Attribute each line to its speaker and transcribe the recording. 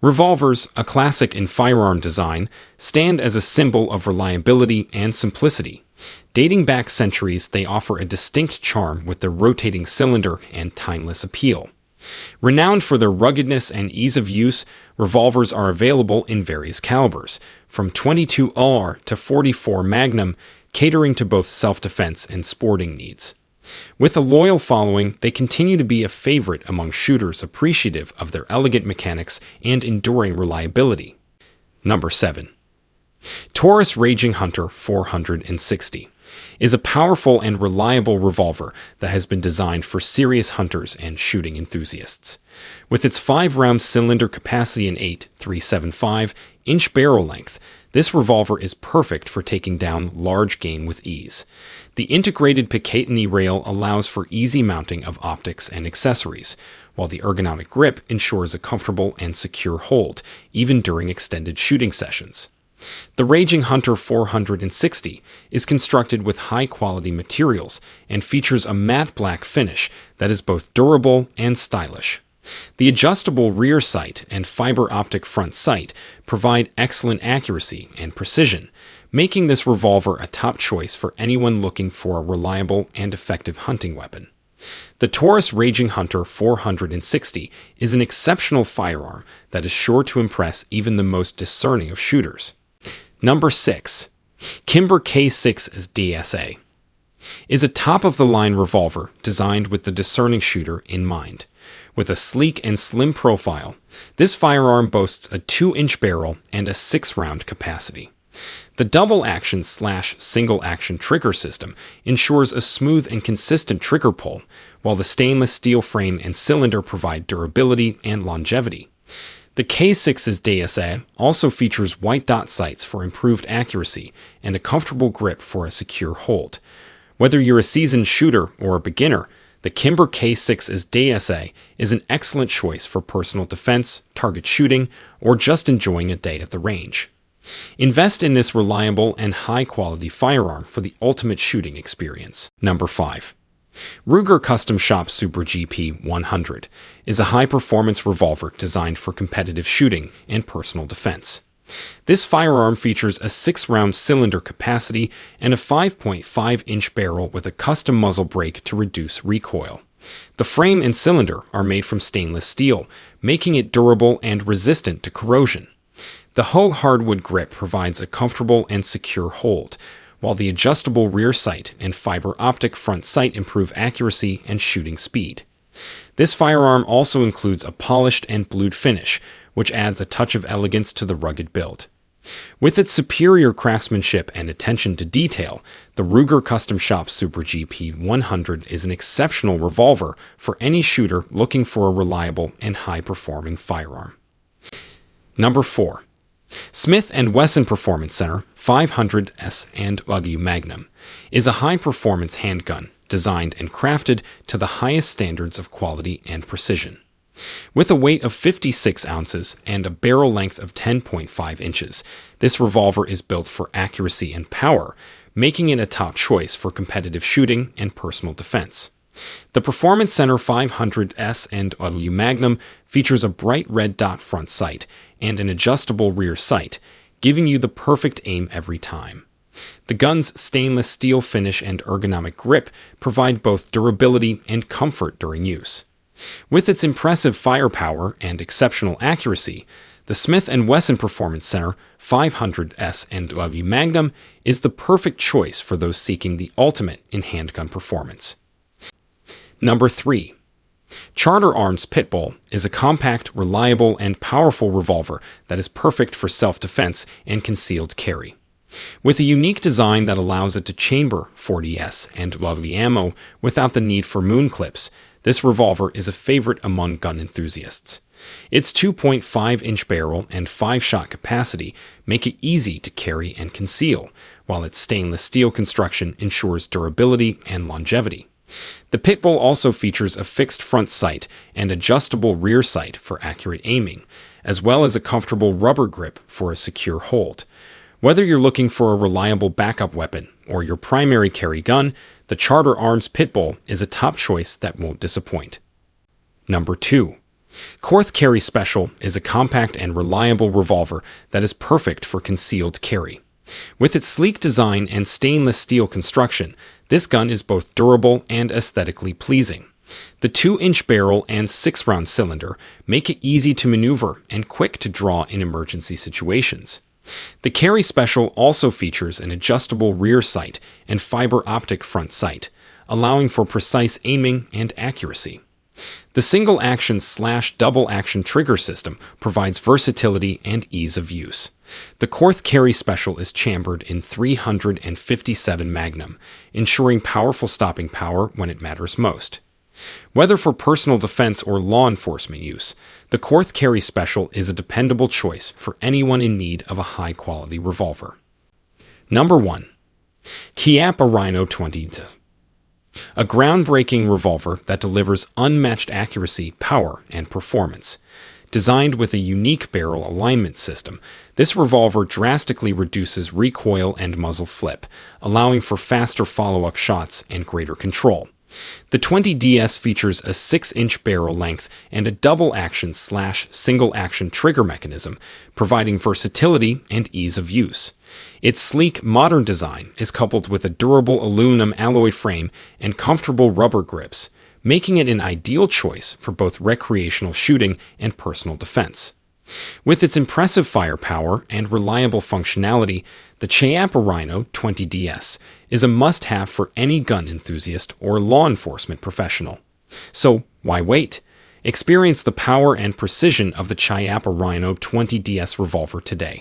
Speaker 1: Revolvers, a classic in firearm design, stand as a symbol of reliability and simplicity. Dating back centuries, they offer a distinct charm with their rotating cylinder and timeless appeal. Renowned for their ruggedness and ease of use, revolvers are available in various calibers, from 22 AR to 44 Magnum, catering to both self-defense and sporting needs. With a loyal following, they continue to be a favorite among shooters appreciative of their elegant mechanics and enduring reliability. Number 7. Taurus Raging Hunter 460 is a powerful and reliable revolver that has been designed for serious hunters and shooting enthusiasts. With its 5-round cylinder capacity and 8.375-inch barrel length, this revolver is perfect for taking down large game with ease. The integrated Picatinny rail allows for easy mounting of optics and accessories, while the ergonomic grip ensures a comfortable and secure hold, even during extended shooting sessions. The Raging Hunter 460 is constructed with high-quality materials and features a matte black finish that is both durable and stylish. The adjustable rear sight and fiber optic front sight provide excellent accuracy and precision, making this revolver a top choice for anyone looking for a reliable and effective hunting weapon. The Taurus Raging Hunter 460 is an exceptional firearm that is sure to impress even the most discerning of shooters. Number 6. Kimber K6s DASA is a top-of-the-line revolver designed with the discerning shooter in mind. With a sleek and slim profile, this firearm boasts a 2-inch barrel and a 6-round capacity. The double-action/single-action trigger system ensures a smooth and consistent trigger pull, while the stainless steel frame and cylinder provide durability and longevity. The K6's DASA also features white dot sights for improved accuracy and a comfortable grip for a secure hold. Whether you're a seasoned shooter or a beginner, the Kimber K6's DASA is an excellent choice for personal defense, target shooting, or just enjoying a day at the range. Invest in this reliable and high-quality firearm for the ultimate shooting experience. Number 5. Ruger Custom Shop Super GP 100 is a high-performance revolver designed for competitive shooting and personal defense. This firearm features a 6-round cylinder capacity and a 5.5-inch barrel with a custom muzzle brake to reduce recoil. The frame and cylinder are made from stainless steel, making it durable and resistant to corrosion. The Hogue hardwood grip provides a comfortable and secure hold, while the adjustable rear sight and fiber optic front sight improve accuracy and shooting speed. This firearm also includes a polished and blued finish, which adds a touch of elegance to the rugged build. With its superior craftsmanship and attention to detail, the Ruger Custom Shop Super GP 100 is an exceptional revolver for any shooter looking for a reliable and high-performing firearm. Number 4. Smith & Wesson Performance Center 500s and Magnum is a high-performance handgun designed and crafted to the highest standards of quality and precision. With a weight of 56 ounces and a barrel length of 10.5 inches, this revolver is built for accuracy and power, making it a top choice for competitive shooting and personal defense. The Performance Center 500s and Magnum features a bright red dot front sight and an adjustable rear sight, giving you the perfect aim every time. The gun's stainless steel finish and ergonomic grip provide both durability and comfort during use. With its impressive firepower and exceptional accuracy, the Smith & Wesson Performance Center 500s and Magnum is the perfect choice for those seeking the ultimate in handgun performance. Number 3. Charter Arms Pitbull is a compact, reliable, and powerful revolver that is perfect for self-defense and concealed carry. With a unique design that allows it to chamber 40s and ammo without the need for moon clips, this revolver is a favorite among gun enthusiasts. Its 2.5-inch barrel and 5-shot capacity make it easy to carry and conceal, while its stainless steel construction ensures durability and longevity. The Pitbull also features a fixed front sight and adjustable rear sight for accurate aiming, as well as a comfortable rubber grip for a secure hold. Whether you're looking for a reliable backup weapon or your primary carry gun, the Charter Arms Pitbull is a top choice that won't disappoint. Number 2. Korth Carry Special is a compact and reliable revolver that is perfect for concealed carry. With its sleek design and stainless steel construction, this gun is both durable and aesthetically pleasing. The 2-inch barrel and 6-round cylinder make it easy to maneuver and quick to draw in emergency situations. The Carry Special also features an adjustable rear sight and fiber optic front sight, allowing for precise aiming and accuracy. The single-action/double-action trigger system provides versatility and ease of use. The Korth Carry Special is chambered in 357 Magnum, ensuring powerful stopping power when it matters most. Whether for personal defense or law enforcement use, the Korth Carry Special is a dependable choice for anyone in need of a high-quality revolver. Number 1. Chiappa Rhino 20 DASA. A groundbreaking revolver that delivers unmatched accuracy, power, and performance. Designed with a unique barrel alignment system, this revolver drastically reduces recoil and muzzle flip, allowing for faster follow-up shots and greater control. The 20DS features a 6-inch barrel length and a double-action/single-action trigger mechanism, providing versatility and ease of use. Its sleek, modern design is coupled with a durable aluminum alloy frame and comfortable rubber grips, making it an ideal choice for both recreational shooting and personal defense. With its impressive firepower and reliable functionality, the Chiappa Rhino 20DS is a must-have for any gun enthusiast or law enforcement professional. So, why wait? Experience the power and precision of the Chiappa Rhino 20DS revolver today.